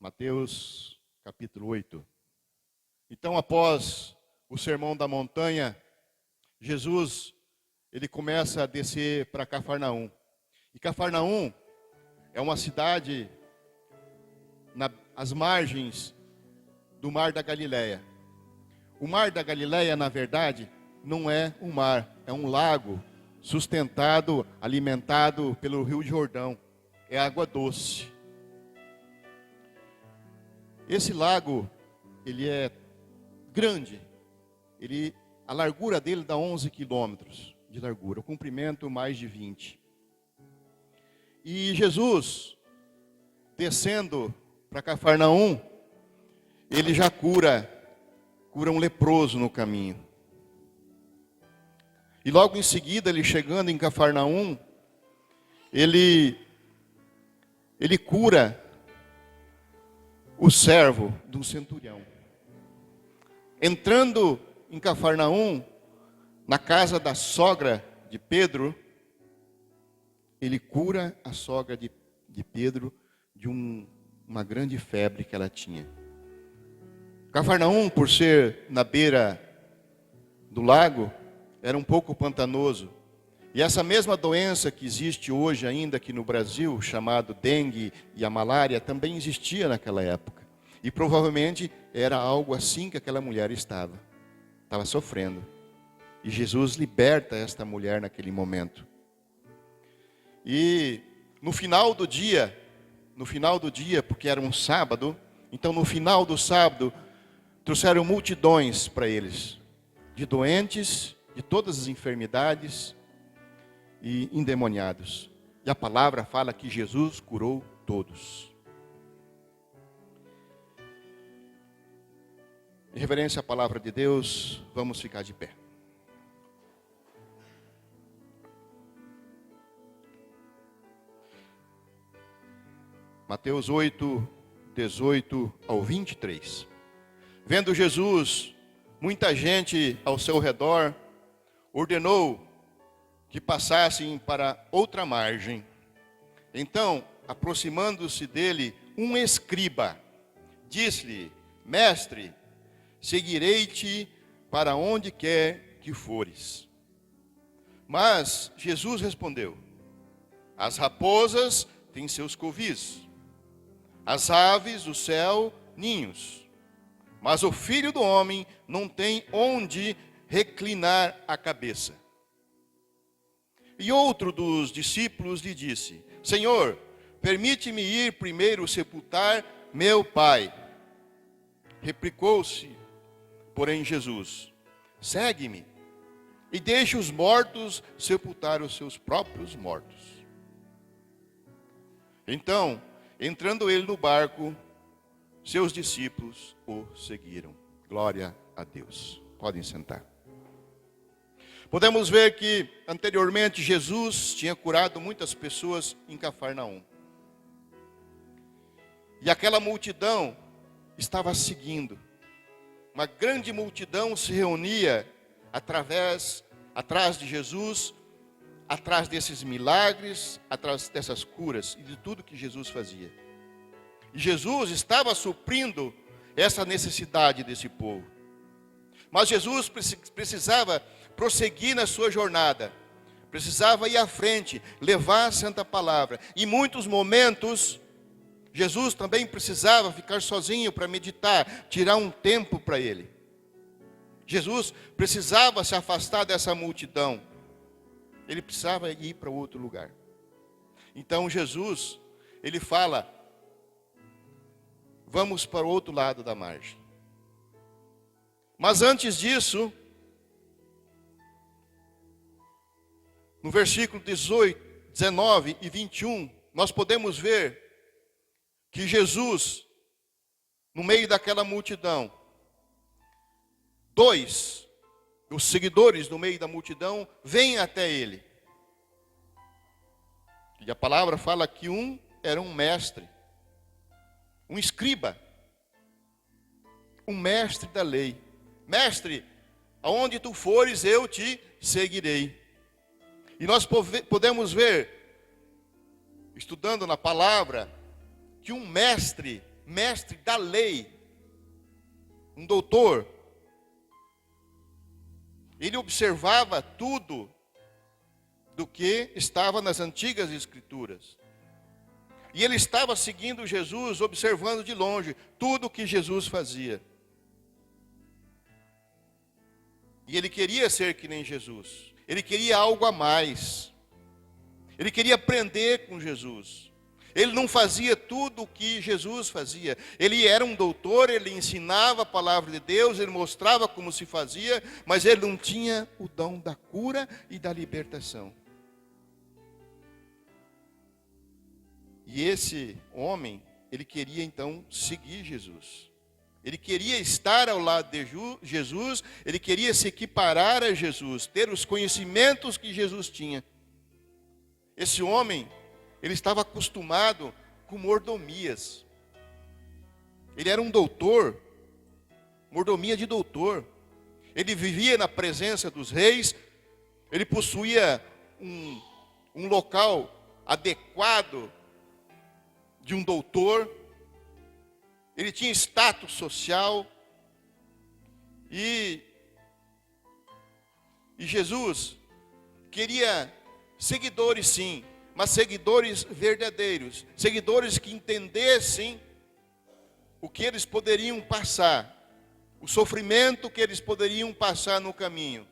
Mateus capítulo 8. Então, após o Sermão da Montanha, Jesus, ele começa a descer para Cafarnaum. E Cafarnaum é uma cidade às margens do Mar da Galileia. O Mar da Galileia, na verdade, não é um mar, é um lago sustentado, alimentado pelo Rio Jordão. É água doce. Esse lago, ele é grande. A largura dele dá 11 quilômetros de largura. O comprimento, mais de 20. E Jesus, descendo para Cafarnaum, ele já cura um leproso no caminho. E logo em seguida, ele chegando em Cafarnaum, ele cura o servo de um centurião. Entrando em Cafarnaum, na casa da sogra de Pedro, ele cura a sogra de Pedro de uma grande febre que ela tinha. Cafarnaum, por ser na beira do lago, era um pouco pantanoso. E essa mesma doença que existe hoje ainda aqui no Brasil, chamado dengue e a malária, também existia naquela época. E provavelmente era algo assim que aquela mulher estava sofrendo. E Jesus liberta esta mulher naquele momento. E no final do dia, porque era um sábado, então no final do sábado, trouxeram multidões para eles, de doentes, de todas as enfermidades e endemoniados. E a palavra fala que Jesus curou todos. Em reverência à palavra de Deus, vamos ficar de pé. Mateus 8, 18 ao 23. Vendo Jesus, muita gente ao seu redor, ordenou que passassem para outra margem. Então, aproximando-se dele, um escriba disse-lhe: Mestre, seguirei-te para onde quer que fores. Mas Jesus respondeu: As raposas têm seus covis, as aves do céu ninhos, mas o Filho do Homem não tem onde reclinar a cabeça. E outro dos discípulos lhe disse: Senhor, permite-me ir primeiro sepultar meu pai. Replicou-se, porém, Jesus: Segue-me e deixe os mortos sepultar os seus próprios mortos. Então, entrando ele no barco, seus discípulos o seguiram. Glória a Deus. Podem sentar. Podemos ver que anteriormente Jesus tinha curado muitas pessoas em Cafarnaum. E aquela multidão estava seguindo. Uma grande multidão se reunia atrás de Jesus, atrás desses milagres, atrás dessas curas e de tudo que Jesus fazia. E Jesus estava suprindo essa necessidade desse povo. Mas Jesus precisava prosseguir na sua jornada. Precisava ir à frente, levar a santa palavra. Em muitos momentos, Jesus também precisava ficar sozinho para meditar, tirar um tempo para ele. Jesus precisava se afastar dessa multidão. Ele precisava ir para outro lugar. Então Jesus, ele fala: vamos para o outro lado da margem. Mas antes disso, no versículo 18, 19 e 21, nós podemos ver que Jesus, no meio daquela multidão, dois dos seguidores no meio da multidão vêm até ele. E a palavra fala que um era um mestre, um escriba, um mestre da lei. Mestre, aonde tu fores, eu te seguirei. E nós podemos ver, estudando na palavra, que um mestre mestre da lei, um doutor. Ele observava tudo do que estava nas antigas escrituras. E ele estava seguindo Jesus, observando de longe tudo o que Jesus fazia. E ele queria ser que nem Jesus. Ele queria algo a mais. Ele queria aprender com Jesus. Ele não fazia tudo o que Jesus fazia. Ele era um doutor, ele ensinava a palavra de Deus, ele mostrava como se fazia, mas ele não tinha o dom da cura e da libertação. E esse homem, ele queria então seguir Jesus. Ele queria estar ao lado de Jesus, ele queria se equiparar a Jesus, ter os conhecimentos que Jesus tinha. Esse homem, ele estava acostumado com mordomias. Ele era um doutor, mordomia de doutor. Ele vivia na presença dos reis, ele possuía um local adequado de um doutor. Ele tinha status social. E Jesus queria seguidores, sim, mas seguidores verdadeiros, seguidores que entendessem o que eles poderiam passar, o sofrimento que eles poderiam passar no caminho,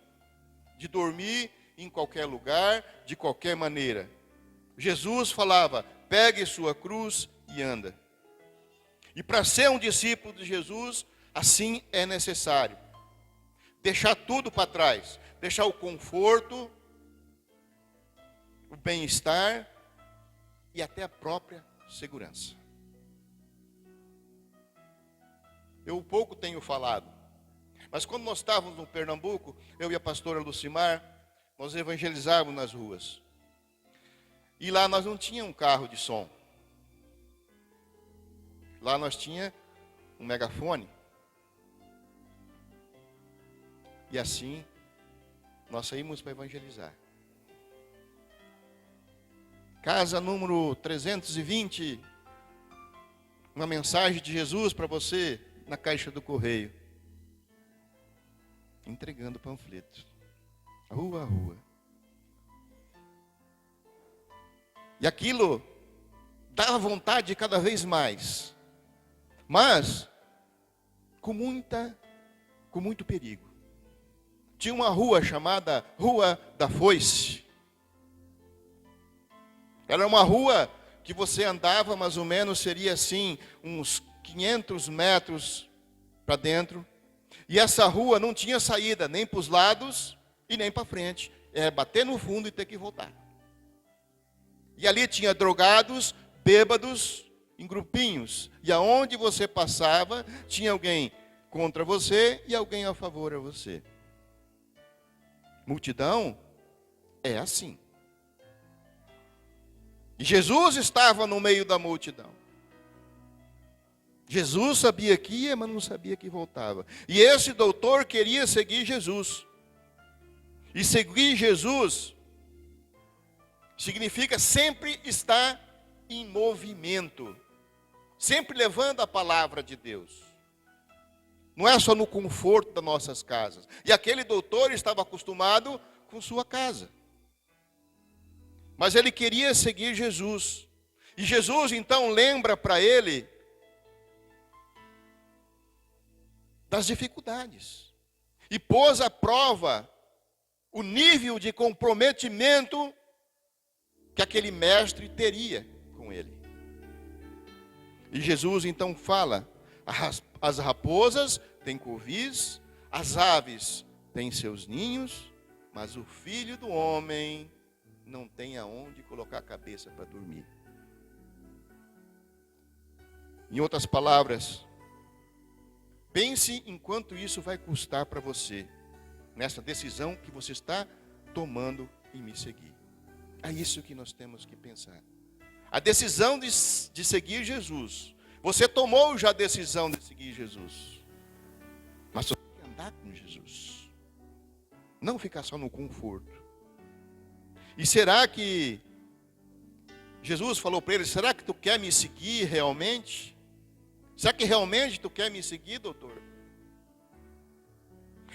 de dormir em qualquer lugar, de qualquer maneira. Jesus falava: pegue sua cruz e anda. E para ser um discípulo de Jesus, assim é necessário deixar tudo para trás, deixar o conforto, o bem-estar e até a própria segurança. Eu pouco tenho falado, mas quando nós estávamos no Pernambuco, eu e a pastora Lucimar, nós evangelizávamos nas ruas. E lá nós não tínhamos um carro de som. Lá nós tínhamos um megafone. E assim, nós saímos para evangelizar. Casa número 320, uma mensagem de Jesus para você na caixa do correio. Entregando panfleto. Rua a rua. E aquilo dava vontade cada vez mais. Mas com muito perigo. Tinha uma rua chamada Rua da Foice. Era uma rua que você andava mais ou menos, seria assim, uns 500 metros para dentro. E essa rua não tinha saída nem para os lados e nem para frente. Era bater no fundo e ter que voltar. E ali tinha drogados, bêbados, em grupinhos. E aonde você passava, tinha alguém contra você e alguém a favor a você. Multidão é assim. E Jesus estava no meio da multidão. Jesus sabia que ia, mas não sabia que voltava. E esse doutor queria seguir Jesus. E seguir Jesus significa sempre estar em movimento. Sempre levando a palavra de Deus. Não é só no conforto das nossas casas. E aquele doutor estava acostumado com sua casa. Mas ele queria seguir Jesus. E Jesus então lembra para ele das dificuldades. E pôs à prova o nível de comprometimento que aquele mestre teria com ele. E Jesus então fala: as raposas têm covis, as aves têm seus ninhos, mas o Filho do Homem não tem aonde colocar a cabeça para dormir. Em outras palavras, pense em quanto isso vai custar para você, nessa decisão que você está tomando em me seguir. É isso que nós temos que pensar. A decisão de seguir Jesus. Você tomou já a decisão de seguir Jesus. Mas você tem que andar com Jesus. Não ficar só no conforto. E será que Jesus falou para ele: será que tu quer me seguir realmente? Será que realmente tu quer me seguir, doutor?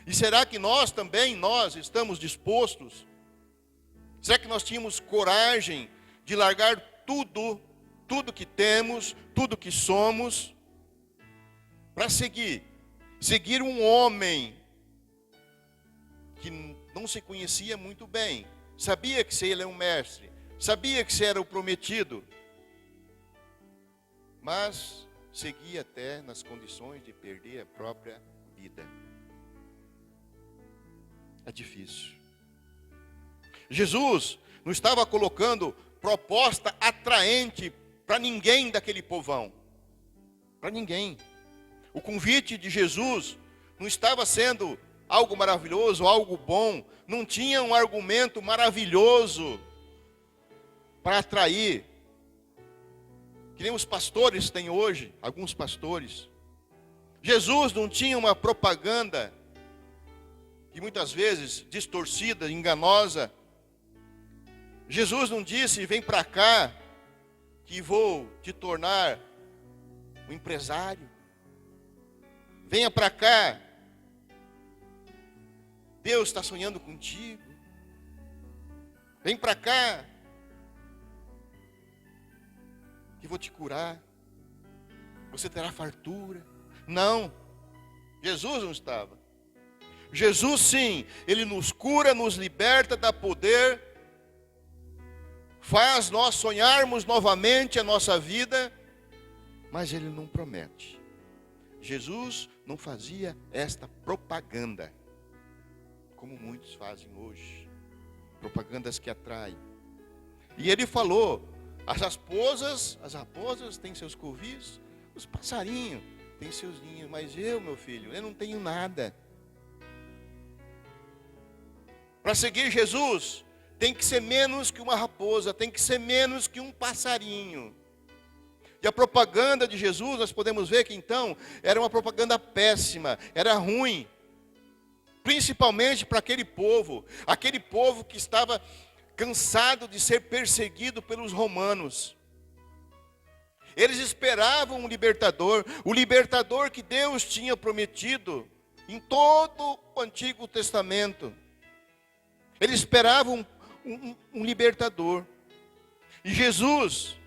E será que nós também, nós estamos dispostos? Será que nós tínhamos coragem de largar tudo que temos, tudo que somos, para seguir um homem que não se conhecia muito bem, sabia que ele é um mestre, sabia que você era o prometido, mas seguia até nas condições de perder a própria vida. É difícil. Jesus não estava colocando proposta atraente para ninguém daquele povão. Para ninguém. O convite de Jesus não estava sendo algo maravilhoso, algo bom. Não tinha um argumento maravilhoso para atrair. Que nem os pastores têm hoje, alguns pastores. Jesus não tinha uma propaganda, que muitas vezes distorcida, enganosa. Jesus não disse, vem para cá, que vou te tornar um empresário. Venha para cá, Deus está sonhando contigo. Vem para cá, que vou te curar. Você terá fartura. Não, Jesus não estava. Jesus sim, Ele nos cura, nos liberta, dá poder, faz nós sonharmos novamente a nossa vida, mas Ele não promete. Jesus não fazia esta propaganda, como muitos fazem hoje, propagandas que atraem. E Ele falou, as raposas têm seus covis, os passarinhos têm seus ninhos, mas meu filho, eu não tenho nada. Para seguir Jesus, tem que ser menos que uma raposa, tem que ser menos que um passarinho. E a propaganda de Jesus, nós podemos ver que então, era uma propaganda péssima, era ruim. Principalmente para aquele povo que estava cansado de ser perseguido pelos romanos. Eles esperavam um libertador, o libertador que Deus tinha prometido em todo o Antigo Testamento. Eles esperavam um libertador. E Jesus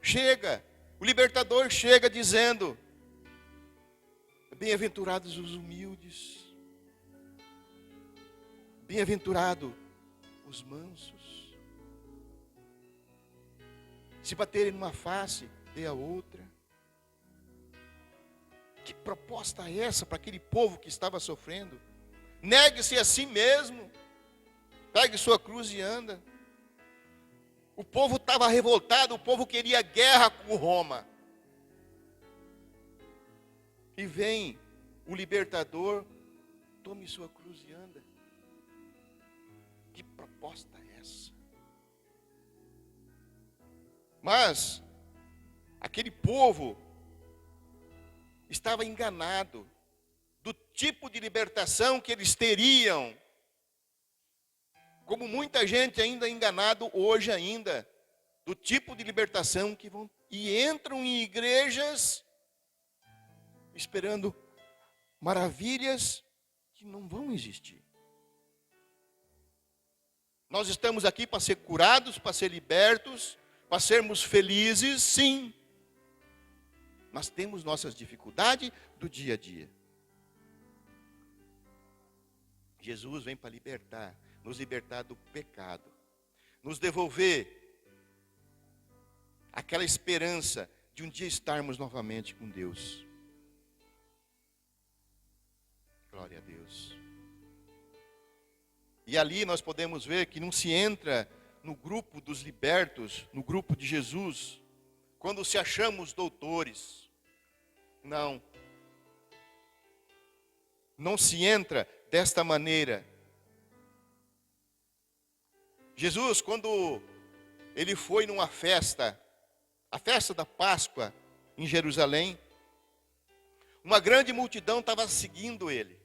chega, o libertador chega dizendo, bem-aventurados os humildes, bem-aventurados os mansos. Se baterem numa face, dê a outra. Que proposta é essa para aquele povo que estava sofrendo? Negue-se a si mesmo. Pegue sua cruz e anda. O povo estava revoltado, o povo queria guerra com Roma. E vem o libertador, tome sua cruz e anda. Que proposta é essa? Mas aquele povo estava enganado do tipo de libertação que eles teriam. Como muita gente ainda é enganado hoje ainda, do tipo de libertação que vão e entram em igrejas esperando maravilhas que não vão existir. Nós estamos aqui para ser curados, para ser libertos, para sermos felizes, sim. Mas temos nossas dificuldades do dia a dia. Jesus vem para libertar, nos libertar do pecado, nos devolver aquela esperança de um dia estarmos novamente com Deus. Glória a Deus. E ali nós podemos ver que não se entra no grupo dos libertos, no grupo de Jesus, quando se achamos doutores. Não. Não se entra desta maneira. Jesus, quando ele foi numa festa, a festa da Páscoa em Jerusalém, uma grande multidão estava seguindo ele.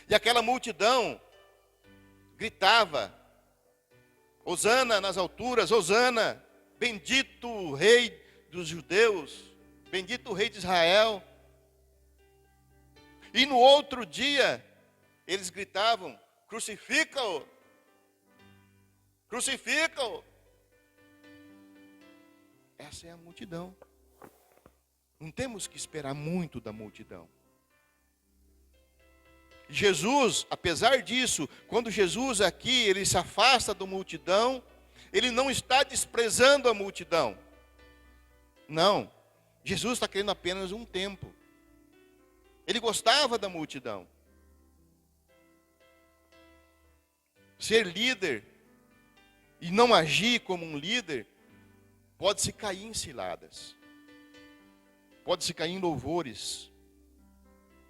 E aquela multidão gritava, Hosana nas alturas, Hosana, bendito o rei dos judeus. bendito o rei de Israel. E no outro dia, eles gritavam, crucifica-o, crucifica-o. Essa é a multidão. Não temos que esperar muito da multidão. Jesus, apesar disso, quando Jesus aqui, ele se afasta da multidão, ele não está desprezando a multidão. Não, Jesus está querendo apenas um tempo. Ele gostava da multidão. Ser líder e não agir como um líder, pode-se cair em ciladas. Pode-se cair em louvores.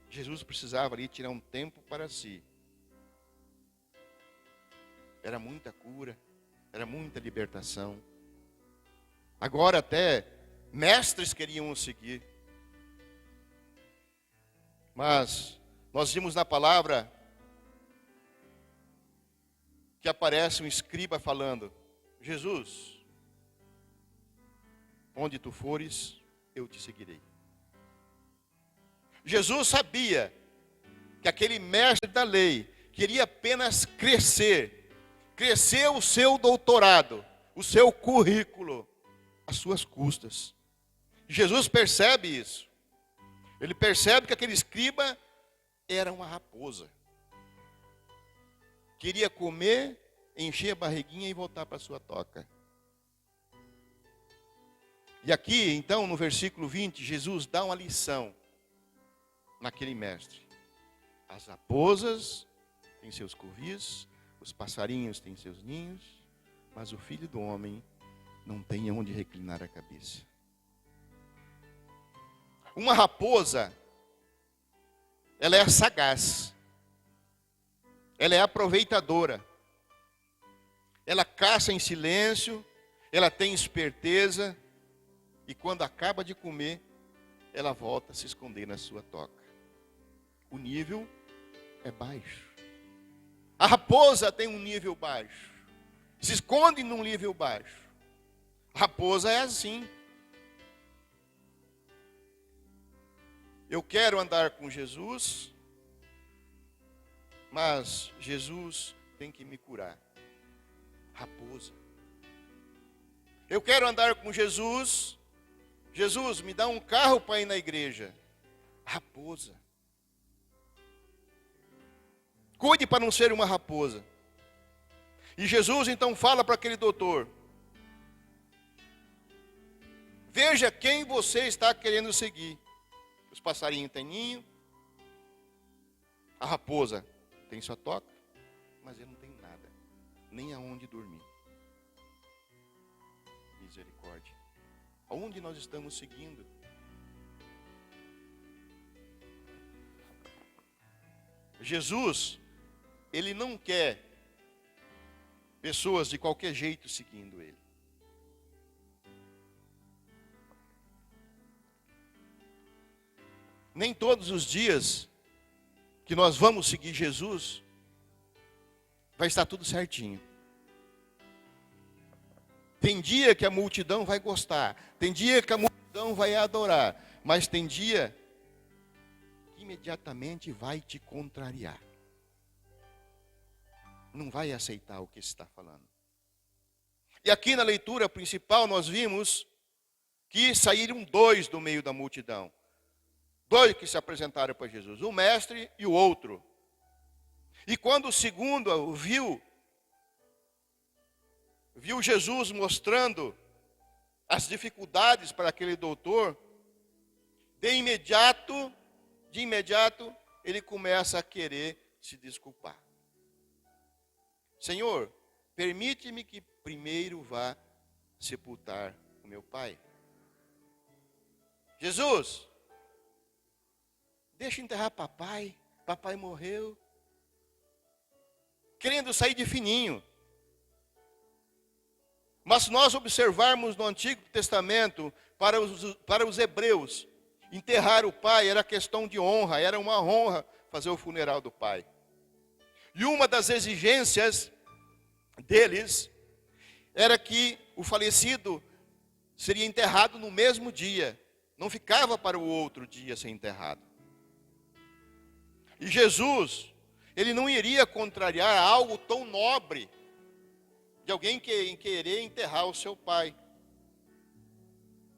Jesus precisava ali tirar um tempo para si. Era muita cura, era muita libertação. Agora até mestres queriam o seguir. Mas nós vimos na palavra que aparece um escriba falando, Jesus, onde tu fores, eu te seguirei. Jesus sabia que aquele mestre da lei queria apenas crescer o seu doutorado, o seu currículo, às suas custas. Jesus percebe isso. Ele percebe que aquele escriba era uma raposa. Queria comer, encher a barriguinha e voltar para a sua toca. E aqui, então, no versículo 20, Jesus dá uma lição naquele mestre. As raposas têm seus covis, os passarinhos têm seus ninhos, mas o filho do homem não tem onde reclinar a cabeça. Uma raposa, ela é sagaz, ela é aproveitadora, ela caça em silêncio, ela tem esperteza, e quando acaba de comer, ela volta a se esconder na sua toca. O nível é baixo. A raposa tem um nível baixo, se esconde num nível baixo. A raposa é assim. Eu quero andar com Jesus, mas Jesus tem que me curar. Raposa. Eu quero andar com Jesus. Jesus, me dá um carro para ir na igreja. Raposa. Cuide para não ser uma raposa. E Jesus então fala para aquele doutor: veja quem você está querendo seguir. Os passarinhos têm ninho, a raposa tem sua toca, mas ele não tem nada, nem aonde dormir. Misericórdia. Aonde nós estamos seguindo? Jesus, ele não quer pessoas de qualquer jeito seguindo ele. Nem todos os dias que nós vamos seguir Jesus, vai estar tudo certinho. Tem dia que a multidão vai gostar, tem dia que a multidão vai adorar, mas tem dia que imediatamente vai te contrariar. Não vai aceitar o que está falando. E aqui na leitura principal nós vimos que saíram dois do meio da multidão. Dois que se apresentaram para Jesus, o mestre e o outro. E quando o segundo viu Jesus mostrando as dificuldades para aquele doutor, de imediato, ele começa a querer se desculpar. Senhor, permite-me que primeiro vá sepultar o meu pai. Jesus, deixa eu enterrar papai. Papai morreu. Querendo sair de fininho. Mas se nós observarmos no Antigo Testamento, para os hebreus, enterrar o pai era questão de honra, era uma honra fazer o funeral do pai. E uma das exigências deles era que o falecido seria enterrado no mesmo dia, não ficava para o outro dia ser enterrado. E Jesus, ele não iria contrariar algo tão nobre de alguém que querer enterrar o seu pai.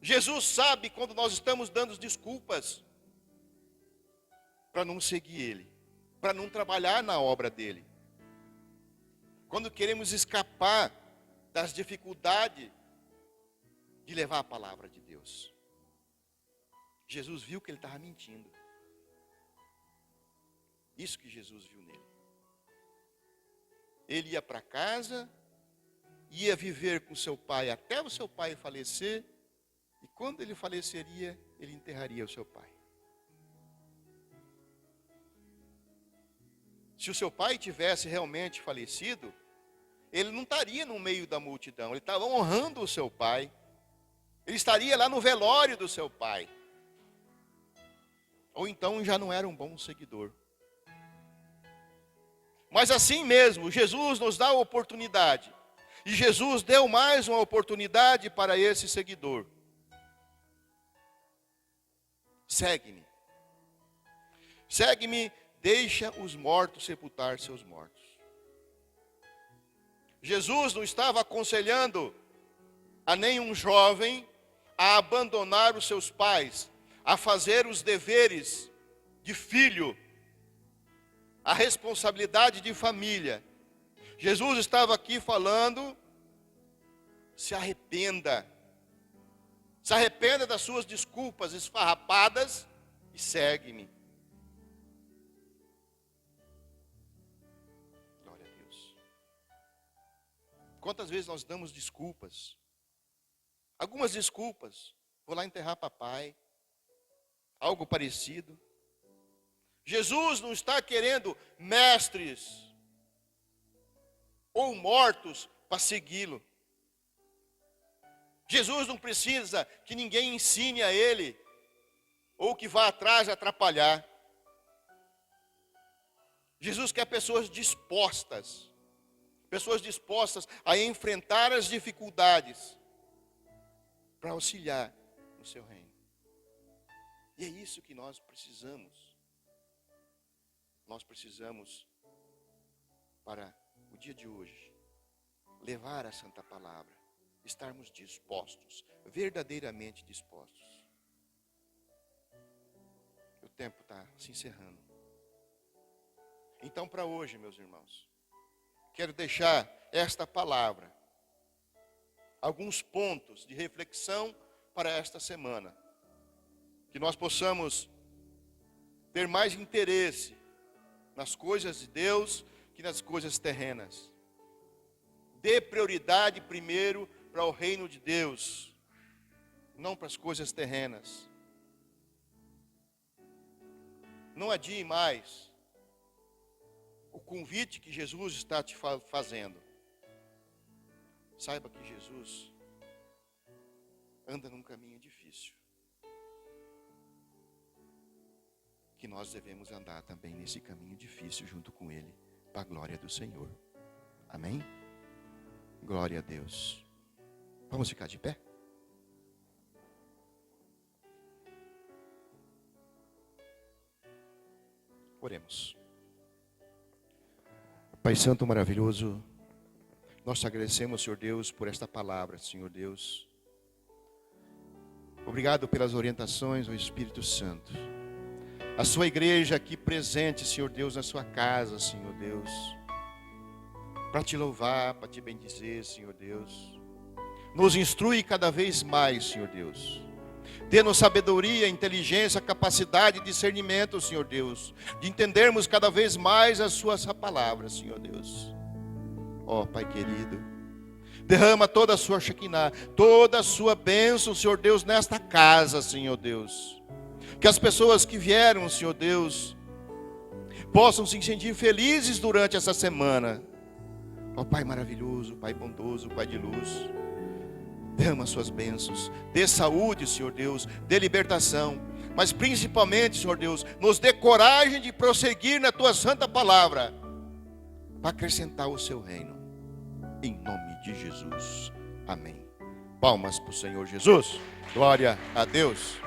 Jesus sabe quando nós estamos dando desculpas para não seguir ele, para não trabalhar na obra dele. Quando queremos escapar das dificuldades de levar a palavra de Deus. Jesus viu que ele estava mentindo. Isso que Jesus viu nele. Ele ia para casa, ia viver com seu pai até o seu pai falecer, e quando ele faleceria, ele enterraria o seu pai. Se o seu pai tivesse realmente falecido, ele não estaria no meio da multidão, ele estava honrando o seu pai, ele estaria lá no velório do seu pai. Ou então já não era um bom seguidor. Mas assim mesmo, Jesus nos dá a oportunidade. E Jesus deu mais uma oportunidade para esse seguidor. Segue-me. Segue-me, deixa os mortos sepultar seus mortos. Jesus não estava aconselhando a nenhum jovem a abandonar os seus pais, a fazer os deveres de filho, a responsabilidade de família. Jesus estava aqui falando, se arrependa. Se arrependa das suas desculpas esfarrapadas e segue-me. Glória a Deus. Quantas vezes nós damos desculpas? Algumas desculpas. Vou lá enterrar papai. Algo parecido. Jesus não está querendo mestres ou mortos para segui-lo. Jesus não precisa que ninguém ensine a ele ou que vá atrás atrapalhar. Jesus quer pessoas dispostas a enfrentar as dificuldades para auxiliar no seu reino. E é isso que nós precisamos. Nós precisamos, para o dia de hoje, levar a Santa Palavra, estarmos dispostos, verdadeiramente dispostos. O tempo está se encerrando. Então, para hoje, meus irmãos, quero deixar esta palavra, alguns pontos de reflexão para esta semana. Que nós possamos ter mais interesse nas coisas de Deus que nas coisas terrenas. Dê prioridade primeiro para o reino de Deus, não para as coisas terrenas. Não adie mais o convite que Jesus está te fazendo. Saiba que Jesus anda num caminho difícil. Que nós devemos andar também nesse caminho difícil junto com Ele, para a glória do Senhor. Amém? Glória a Deus. Vamos ficar de pé? Oremos. Pai Santo maravilhoso, nós te agradecemos, Senhor Deus, por esta palavra, Senhor Deus. Obrigado pelas orientações do Espírito Santo. A sua igreja aqui presente, Senhor Deus, na sua casa, Senhor Deus, para te louvar, para te bendizer, Senhor Deus. Nos instrui cada vez mais, Senhor Deus. Dê-nos sabedoria, inteligência, capacidade e discernimento, Senhor Deus, de entendermos cada vez mais as suas palavras, Senhor Deus. Ó Pai querido, derrama toda a sua Shekinah, toda a sua bênção, Senhor Deus, nesta casa, Senhor Deus. Que as pessoas que vieram, Senhor Deus, possam se sentir felizes durante essa semana. Ó Pai maravilhoso, Pai bondoso, Pai de luz, derrama suas bênçãos, dê saúde, Senhor Deus, dê libertação, mas principalmente, Senhor Deus, nos dê coragem de prosseguir na Tua santa palavra, para acrescentar o Seu reino, em nome de Jesus, amém. Palmas para o Senhor Jesus, glória a Deus.